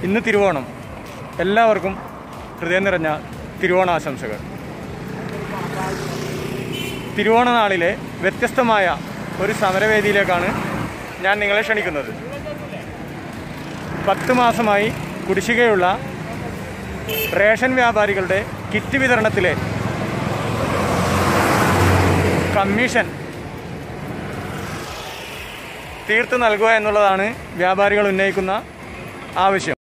ഇന്ന് തിരുവോണം. എല്ലാവർക്കും ഹൃദയം നിറഞ്ഞ തിരുവോണാശംസകൾ. തിരുവോണ നാളിലെ വ്യത്യസ്തമായ ഒരു സമരവേദിയിലേക്കാണ് ഞാൻ നിങ്ങളെ ക്ഷണിക്കുന്നത്. 10 മാസമായി കുടിശ്ശികയുള്ള റേഷൻ വ്യാപാരികളുടെ കിറ്റ് വിതരണത്തിലെ കമ്മീഷൻ തീർത്തു നൽകുക എന്നുള്ളതാണ് വ്യാപാരികൾ ഉന്നയിക്കുന്ന ആവശ്യം.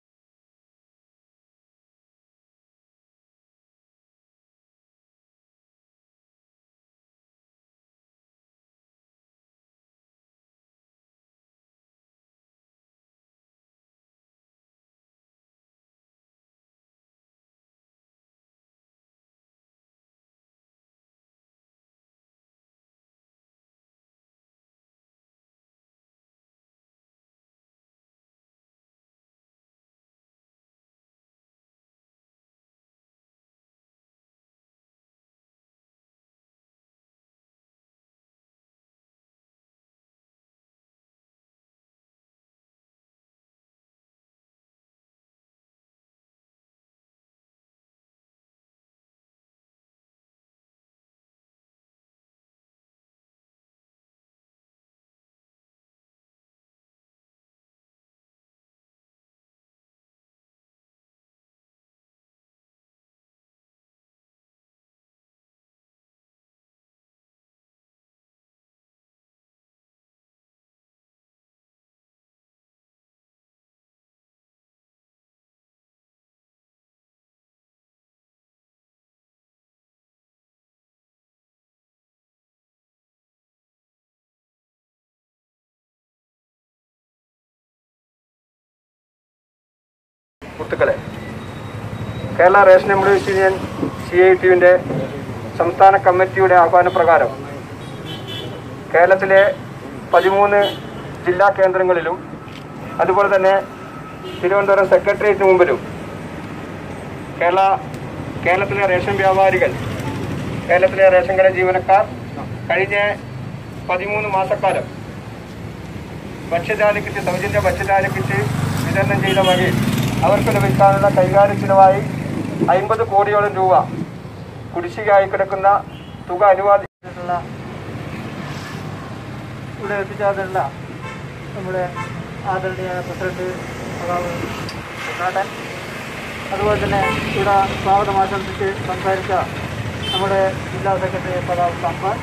സുഹൃത്തുക്കളെ, കേരള റേഷൻ എംപ്ലോയീസ് യൂണിയൻ CITUവിൻ്റെ സംസ്ഥാന കമ്മിറ്റിയുടെ ആഹ്വാനപ്രകാരം കേരളത്തിലെ 13 ജില്ലാ കേന്ദ്രങ്ങളിലും അതുപോലെ തന്നെ തിരുവനന്തപുരം സെക്രട്ടേറിയറ്റിന് മുമ്പിലും കേരളത്തിലെ റേഷൻ വ്യാപാരികൾ, കേരളത്തിലെ റേഷൻ കട ജീവനക്കാർ കഴിഞ്ഞ 13 മാസക്കാലം ഭക്ഷ്യധാന്യ കിറ്റ്, സൗജന്യ ഭക്ഷ്യധാന്യ കിറ്റ് വിതരണം ചെയ്ത വകയിൽ അവർക്ക് ലഭിക്കാനുള്ള കൈകാര്യ ചിലവായി 50 കോടിയോളം രൂപ കുടിശ്ശികയായി കിടക്കുന്ന തുക അനുവാദിച്ചിട്ടുള്ള ഇവിടെ എത്തിച്ചേർന്നിട്ടുള്ള നമ്മുടെ ആദരണീയായ പ്രസിഡന്റ് നാട്ടൻ, അതുപോലെ തന്നെ ഇവിടെ സ്വാഗതം ആശംസിച്ച് സംസാരിച്ച നമ്മുടെ ജില്ലാ സെക്രട്ടറി പ്രതാപ് സാമ്പാൻ,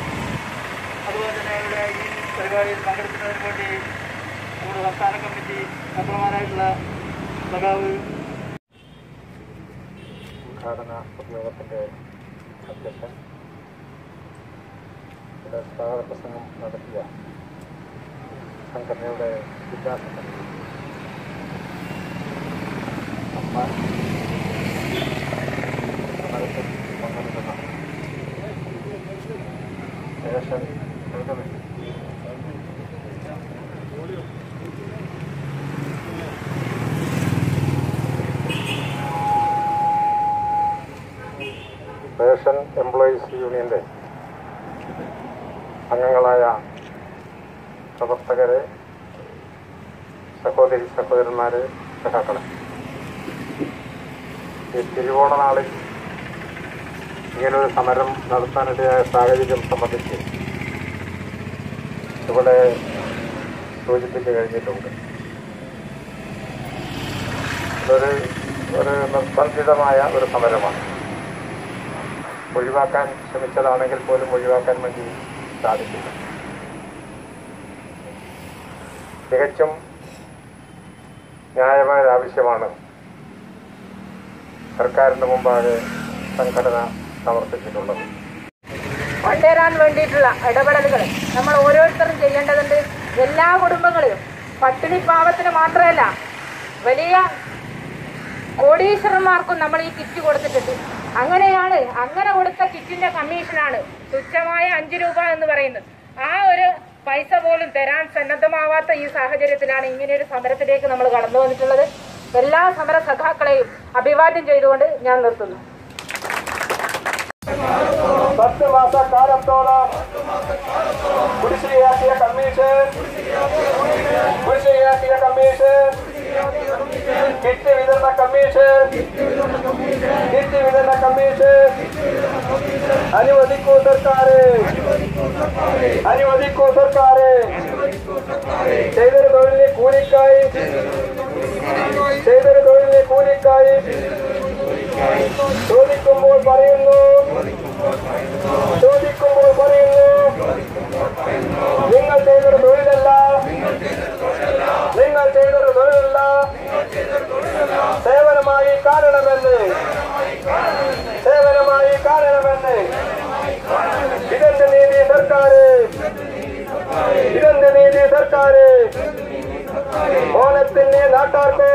അതുപോലെ തന്നെ ഇവിടെ ഈ പരിപാടിയിൽ പങ്കെടുക്കുന്നതിന് വേണ്ടി നമ്മുടെ സംസ്ഥാന കമ്മിറ്റി മെമ്പർമാരായിട്ടുള്ള സഖാവ് ഉദ്ഘാടന ഉദ്യോഗത്തിൻ്റെ അധ്യക്ഷൻ ഇവിടെ സ്വാഗത പ്രസംഗം നടത്തിയ സംഘടനയുടെ ജില്ലാ സെക്രട്ടറി സമ്മാൻ, സമരത്തിൽ പങ്കെടുക്കുന്ന ശേഷൻ റേഷൻ എംപ്ലോയീസ് യൂണിയൻ്റെ അംഗങ്ങളായ പ്രവർത്തകരെ, സഹോദരന്മാരെ, സഖാക്കളെ, ഈ തിരുവോണ നാളിൽ ഇങ്ങനൊരു സമരം നടത്താനിടയായ സാഹചര്യം സംബന്ധിച്ച് ഇവിടെ സൂചിപ്പിച്ചു കഴിഞ്ഞിട്ടുണ്ട്. ഇതൊരു നിർബന്ധിതമായ ഒരു സമരമാണ്. ഒഴിവാക്കാൻ ശ്രമിച്ചതാണെങ്കിൽ പോലും ഒഴിവാക്കാൻ വേണ്ടി സാധിക്കില്ല. തികച്ചും ന്യായമായ ആവശ്യമാണ് സർക്കാരിൻ്റെ മുമ്പാകെ സംഘടന സമർപ്പിച്ചിട്ടുള്ളത്. കൊണ്ടുവരാൻ വേണ്ടിയിട്ടുള്ള ഇടപെടലുകൾ നമ്മൾ ഓരോരുത്തരും ചെയ്യേണ്ടതുണ്ട്. എല്ലാ കുടുംബങ്ങളിലും പട്ടിണി പാവത്തിന് മാത്രമല്ല, വലിയ കോടീശ്വരന്മാർക്കും നമ്മൾ ഈ കിറ്റ് കൊടുത്തിട്ടുണ്ട്. അങ്ങനെ കൊടുത്ത കിറ്റിന്റെ കമ്മീഷനാണ് തുച്ഛമായ 5 രൂപ എന്ന് പറയുന്നത്. ആ ഒരു പൈസ പോലും തരാൻ സന്നദ്ധമാവാത്ത ഈ സാഹചര്യത്തിലാണ് ഇങ്ങനെയൊരു സമരത്തിലേക്ക് നമ്മൾ കടന്നു വന്നിട്ടുള്ളത്. എല്ലാ സമര സഖാക്കളെയും അഭിവാദ്യം ചെയ്തുകൊണ്ട് ഞാൻ നിർത്തുന്നു. 10 മാസക്കാലത്തോളം കുടിശ്ശികയാക്കിയ കമ്മീഷൻ കിറ്റ് വിതരണ കമ്മീഷൻ അനുവദിക്കൂ സർക്കാരെ, അനുവദിക്കൂ സർക്കാരെ. ചെയ്തൊരു തൊഴിലിനെ കൂലിക്കായി, ചെയ്തൊരു തൊഴിലിനെ കൂലിക്കായി ചോദിക്കുമ്പോൾ പറയുന്നു, ചോദിക്കുമ്പോൾ പറയുന്നു നിങ്ങൾ ചെയ്തൊരു തൊഴിലല്ല, നിങ്ങൾ ചെയ്തൊരു തൊഴിലല്ല, സേവനമായി കാണണമെന്ന്, സേവനമായി കാണണമെന്ന്. ഇതെന്റെ നീതി സർക്കാര്, ഇതെന്റെ നീതി സർക്കാര്. ഓണത്തിന് നാട്ടാർക്കോ